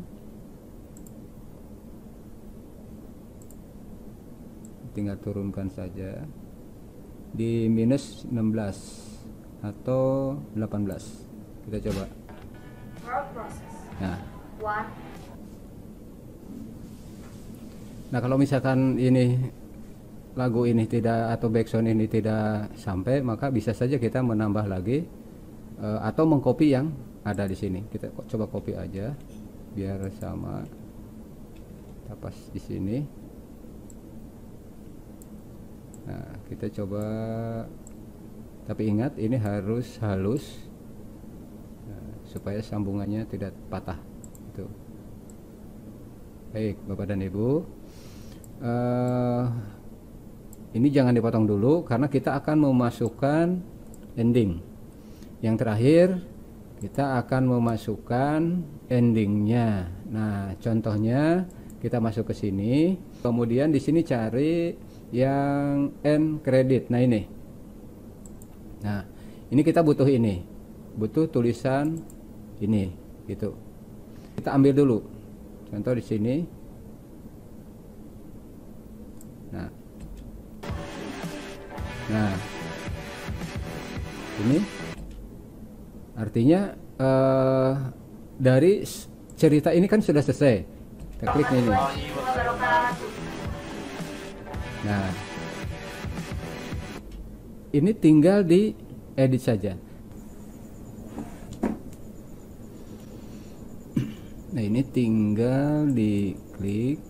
Tinggal turunkan saja di minus 16 atau 18. Kita coba. Nah, kalau misalkan ini lagu ini tidak, atau backsound ini tidak sampai, maka bisa saja kita menambah lagi atau mengcopy yang ada di sini. Kita coba copy aja biar sama. Kita pas di sini. Nah, kita coba, tapi ingat ini harus halus, nah, supaya sambungannya tidak patah. Itu. Baik, Bapak dan Ibu, ini jangan dipotong dulu karena kita akan memasukkan ending. Yang terakhir kita akan memasukkan endingnya. Nah, contohnya kita masuk ke sini, kemudian di sini cari yang end credit. Nah, ini. Nah, ini kita butuh ini. Butuh tulisan ini, gitu. Kita ambil dulu. Contoh di sini. Nah. Nah. Ini artinya dari cerita ini kan sudah selesai. Kita klik ini. Nah, ini tinggal di edit saja. Nah, ini tinggal diklik.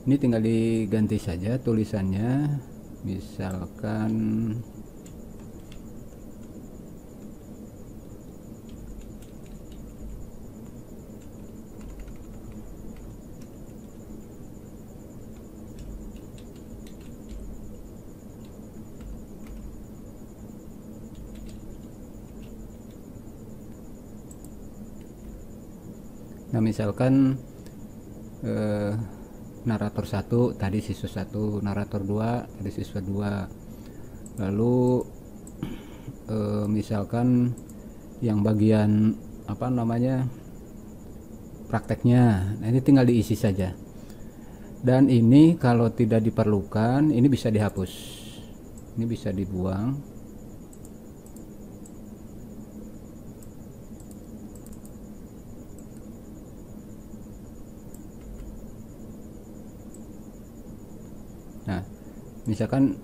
Ini tinggal diganti saja tulisannya. misalkan narator 1 tadi siswa 1, narator 2 tadi siswa 2. Lalu misalkan yang bagian apa namanya prakteknya, nah ini tinggal diisi saja. Dan ini kalau tidak diperlukan ini bisa dihapus, ini bisa dibuang. Nah, misalkan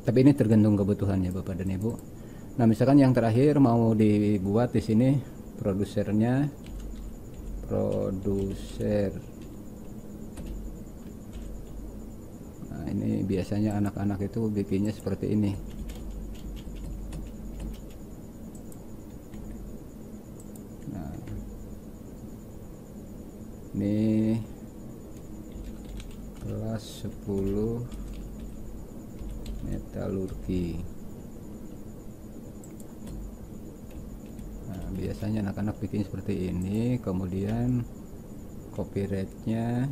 tapi ini tergantung kebutuhan ya Bapak dan Ibu. Nah, misalkan yang terakhir mau dibuat di sini produser. Nah, ini biasanya anak-anak itu bikinnya seperti ini. Nah, ini kelas 10 metalurgi. Nah, biasanya anak-anak bikin seperti ini, kemudian copyrightnya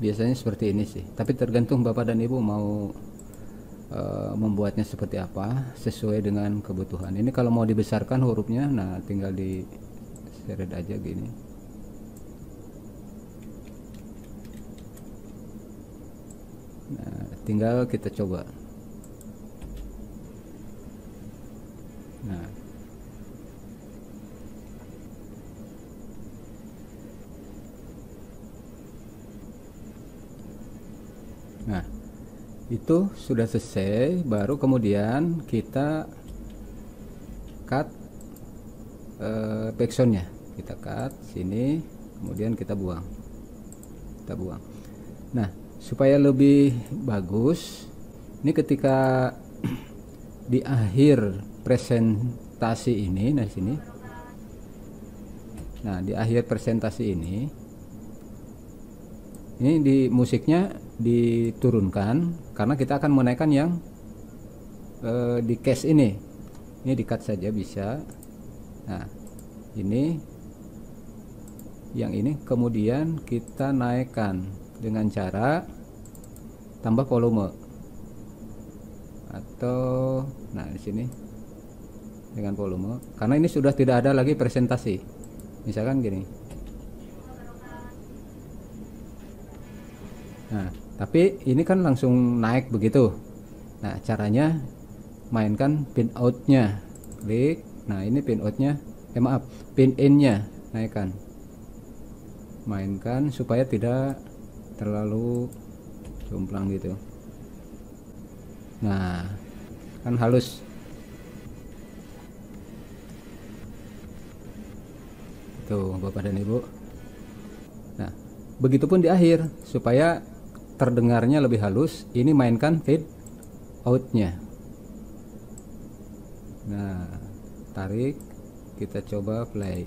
biasanya seperti ini sih, tapi tergantung Bapak dan Ibu mau membuatnya seperti apa sesuai dengan kebutuhan. Ini kalau mau dibesarkan hurufnya, nah tinggal di seret aja gini. Nah, tinggal kita coba. Nah, itu sudah selesai, baru kemudian kita cut backsoundnya, kita cut sini, kemudian kita buang. Nah, supaya lebih bagus, ini ketika di akhir presentasi ini, nah sini, nah di akhir presentasi ini di musiknya diturunkan karena kita akan menaikkan yang di cache ini di cut saja bisa. Nah, ini yang ini kemudian kita naikkan dengan cara tambah volume atau nah di sini dengan volume, karena ini sudah tidak ada lagi presentasi, misalkan gini. Nah, tapi ini kan langsung naik begitu. Nah, caranya mainkan pin outnya, klik. Nah, ini pin outnya, pin innya naikkan, mainkan supaya tidak terlalu jomplang gitu. Nah, kan halus. Tuh Bapak dan Ibu. Nah, begitupun di akhir supaya terdengarnya lebih halus, ini mainkan fade outnya. Nah, tarik, kita coba play.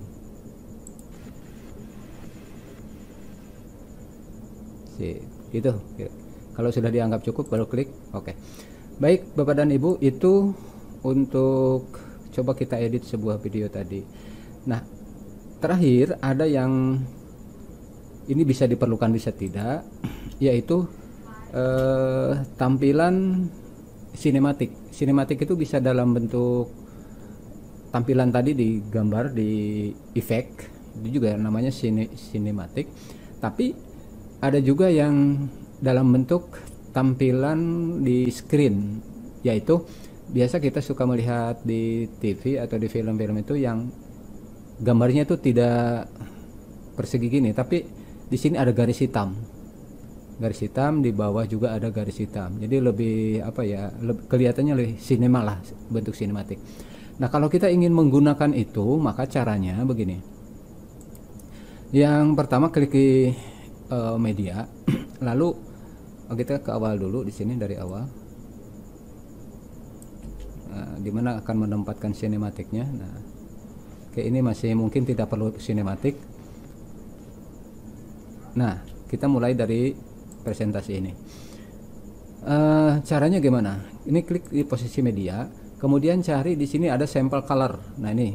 Itu kalau sudah dianggap cukup baru klik oke. Baik Bapak dan Ibu, itu untuk coba kita edit sebuah video tadi. Nah, terakhir ada yang ini bisa diperlukan bisa tidak, yaitu tampilan sinematik. Sinematik itu bisa dalam bentuk tampilan tadi di gambar, di efek, itu juga namanya sinematik. Tapi ada juga yang dalam bentuk tampilan di screen, yaitu biasa kita suka melihat di TV atau di film-film itu yang gambarnya itu tidak persegi gini, tapi di sini ada garis hitam. Garis hitam di bawah juga ada garis hitam. Jadi lebih apa ya? Kelihatannya lebih sinema lah, bentuk sinematik. Nah, kalau kita ingin menggunakan itu, maka caranya begini. Yang pertama klik di media, lalu kita ke awal dulu di sini dari awal. Nah, dimana akan menempatkan sinematiknya. Nah, oke, ini masih mungkin tidak perlu sinematik. Nah, kita mulai dari presentasi ini. Caranya gimana? Ini klik di posisi media, kemudian cari di sini ada sampel color. Nah, ini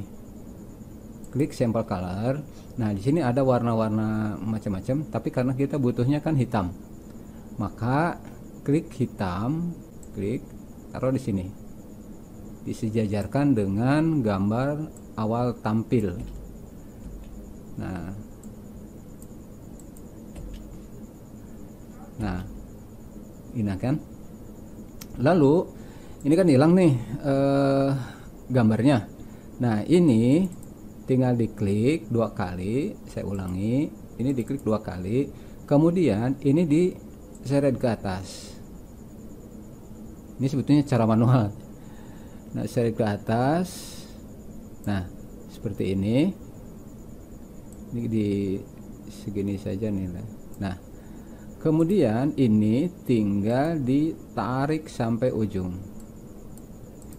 klik sampel color. Nah, di sini ada warna-warna macam-macam, tapi karena kita butuhnya kan hitam, maka klik hitam, klik taruh di sini, disejajarkan dengan gambar awal tampil. Nah, ini kan. Lalu ini kan hilang nih gambarnya. Nah, ini tinggal diklik 2 kali. Saya ulangi, ini diklik 2 kali, kemudian ini diseret ke atas. Ini sebetulnya cara manual. Nah, seret ke atas. Nah, seperti ini. Ini di segini saja nih. Nah, kemudian ini tinggal ditarik sampai ujung.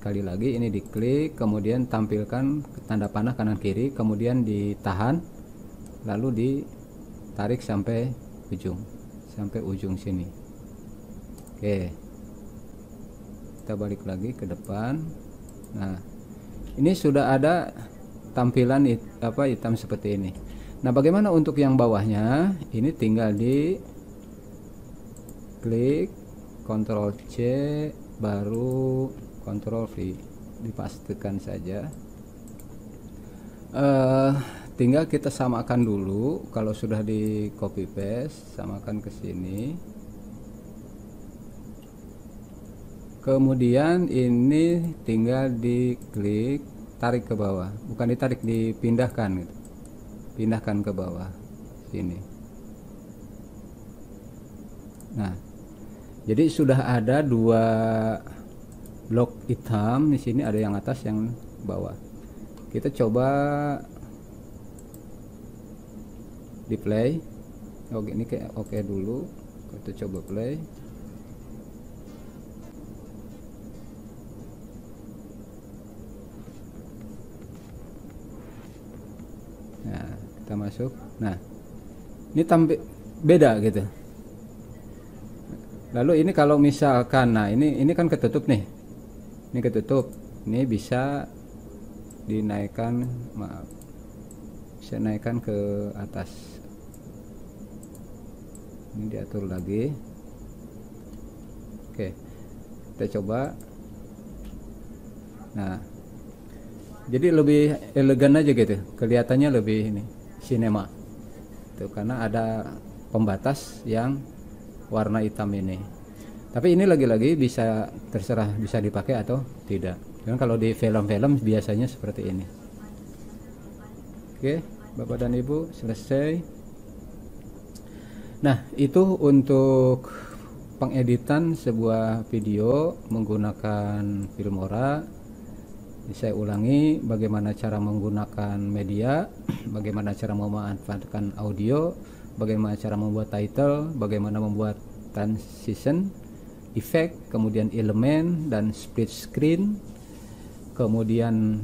Sekali lagi ini diklik, kemudian tampilkan tanda panah kanan kiri, kemudian ditahan, lalu ditarik sampai ujung sini. Oke, kita balik lagi ke depan. Nah, ini sudah ada tampilan hitam seperti ini. Nah, bagaimana untuk yang bawahnya? Ini tinggal di klik Ctrl C, baru Ctrl V, dipastikan saja. Tinggal kita samakan dulu. Kalau sudah di copy paste, samakan ke sini. Kemudian ini tinggal diklik, tarik ke bawah, bukan ditarik, dipindahkan gitu. Pindahkan ke bawah sini. Nah, jadi sudah ada 2 blok hitam di sini, ada yang atas, yang bawah. Kita coba di play. Oke, ini kayak oke dulu. Kita coba play. Nah, kita masuk. Nah, ini tampil beda gitu. Lalu ini kalau misalkan, nah ini kan ketutup nih. Ini ketutup. Ini bisa dinaikkan, maaf, bisa naikkan ke atas. Ini diatur lagi. Oke, kita coba. Nah, jadi lebih elegan aja gitu, kelihatannya lebih ini sinema tuh, karena ada pembatas yang warna hitam ini. Tapi ini lagi-lagi bisa terserah, bisa dipakai atau tidak. Dan kalau di film-film biasanya seperti ini. Oke, Bapak dan Ibu, selesai. Nah, itu untuk pengeditan sebuah video menggunakan Filmora. Saya ulangi, bagaimana cara menggunakan media, bagaimana cara memanfaatkan audio, bagaimana cara membuat title, bagaimana membuat transition, efek, kemudian elemen dan split screen, kemudian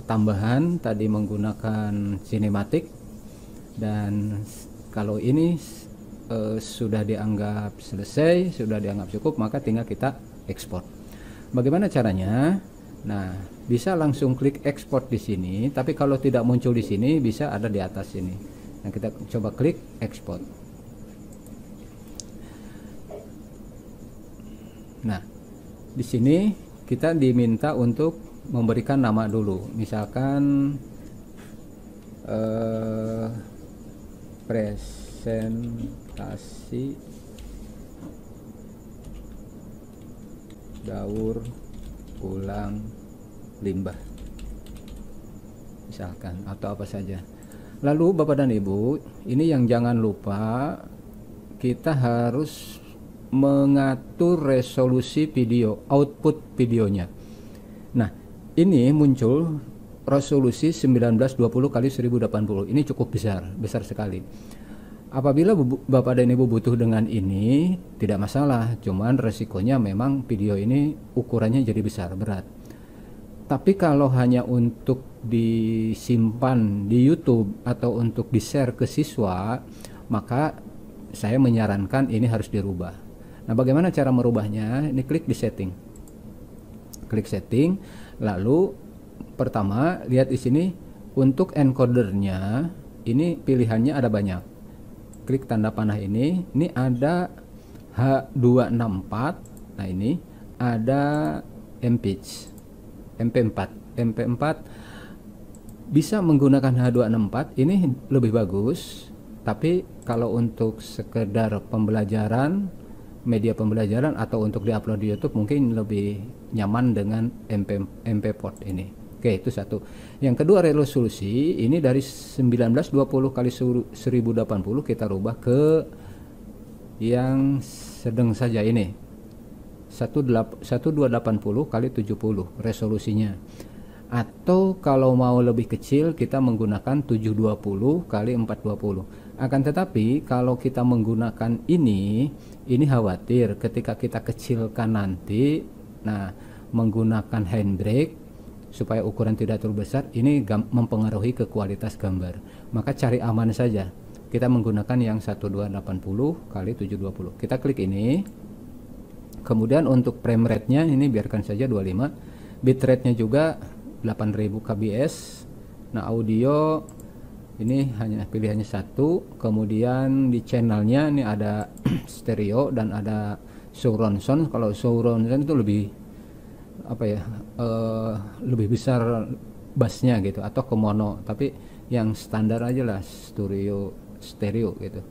tambahan tadi menggunakan sinematik. Dan kalau ini sudah dianggap selesai, sudah dianggap cukup, maka tinggal kita ekspor. Bagaimana caranya? Nah, bisa langsung klik ekspor di sini, tapi kalau tidak muncul di sini bisa ada di atas sini. Nah, kita coba klik ekspor. Nah, di sini kita diminta untuk memberikan nama dulu, misalkan presentasi daur ulang limbah misalkan, atau apa saja. Lalu Bapak dan Ibu, ini yang jangan lupa, kita harus mengatur resolusi video, output videonya. Nah, ini muncul resolusi 1920 kali 1080. Ini cukup besar sekali. Apabila Bapak dan Ibu butuh dengan ini, tidak masalah. Cuman resikonya memang video ini ukurannya jadi besar, berat. Tapi kalau hanya untuk disimpan di YouTube atau untuk di-share ke siswa, maka saya menyarankan ini harus dirubah. Nah, bagaimana cara merubahnya? Ini klik di setting. Klik setting, lalu pertama lihat di sini untuk encodernya, ini pilihannya ada banyak. Klik tanda panah ini ada H264. Nah, ini ada MP4 bisa menggunakan H264, ini lebih bagus. Tapi kalau untuk sekedar pembelajaran, media pembelajaran atau untuk diupload di YouTube, mungkin lebih nyaman dengan MP4 ini. Oke, itu satu. Yang kedua, resolusi ini dari 1920 kali 1080 kita rubah ke yang sedang saja ini, 1280 kali 70 resolusinya. Atau kalau mau lebih kecil kita menggunakan 720 kali 420. Akan tetapi kalau kita menggunakan ini khawatir ketika kita kecilkan nanti, nah menggunakan handbrake supaya ukuran tidak terlalu besar, ini mempengaruhi ke kualitas gambar. Maka cari aman saja. Kita menggunakan yang 1280 kali 720. Kita klik ini. Kemudian untuk frame rate-nya ini biarkan saja 25. Bitrate-nya juga 8000 kbps. Nah, audio ini hanya pilihannya satu. Kemudian di channelnya ini ada stereo dan ada surround sound. Kalau surround sound itu lebih lebih besar bassnya gitu, atau ke mono. Tapi yang standar aja lah stereo gitu.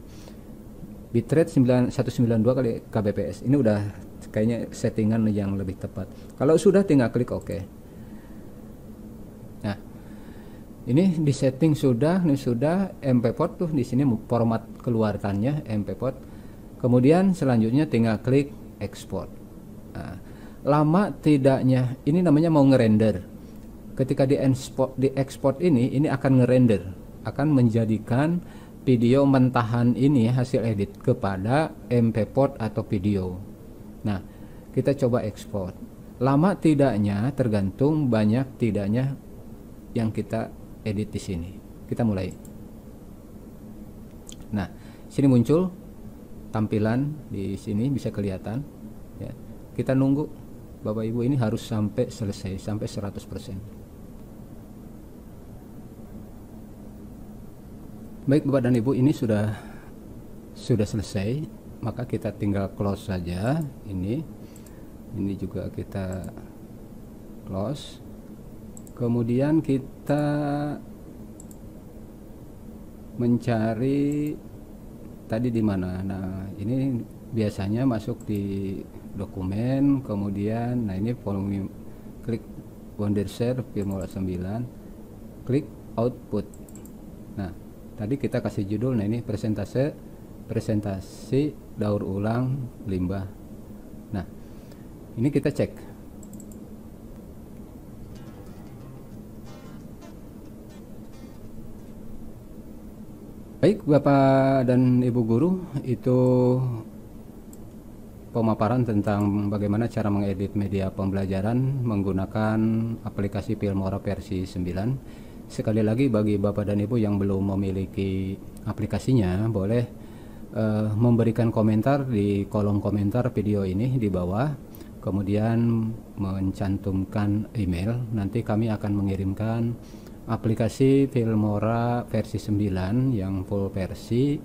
Bitrate 192 kali kbps. Ini udah kayaknya settingan yang lebih tepat. Kalau sudah tinggal klik OK. Nah, ini di setting ini sudah MP4 tuh di sini format keluarannya MP4. Kemudian selanjutnya tinggal klik export. Nah, lama tidaknya ini namanya mau ngerender. Ketika di export ini akan ngerender, akan menjadikan video mentahan ini hasil edit kepada MP4 atau video. Nah, kita coba ekspor. Lama tidaknya tergantung banyak tidaknya yang kita edit di sini. Kita mulai. Nah, sini muncul tampilan di sini bisa kelihatan. Ya. Kita nunggu Bapak Ibu, ini harus sampai selesai, sampai 100%. Baik Bapak dan Ibu, ini sudah selesai, maka kita tinggal close saja. Ini juga kita close. Kemudian kita mencari tadi di mana. Nah, ini biasanya masuk di dokumen, kemudian nah ini volume, klik Wondershare Filmora 9, klik output. Nah, tadi kita kasih judul, nah ini presentasi daur ulang limbah. Nah, ini kita cek. Baik Bapak dan Ibu guru, itu pemaparan tentang bagaimana cara mengedit media pembelajaran menggunakan aplikasi Filmora versi 9. Sekali lagi bagi Bapak dan Ibu yang belum memiliki aplikasinya, boleh memberikan komentar di kolom komentar video ini di bawah, kemudian mencantumkan email. Nanti kami akan mengirimkan aplikasi Filmora versi 9 yang full versi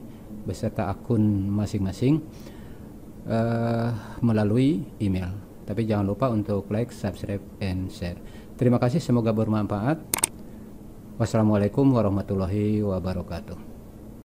beserta akun masing-masing melalui email. Tapi jangan lupa untuk like, subscribe, and share. Terima kasih, semoga bermanfaat. Wassalamualaikum warahmatullahi wabarakatuh.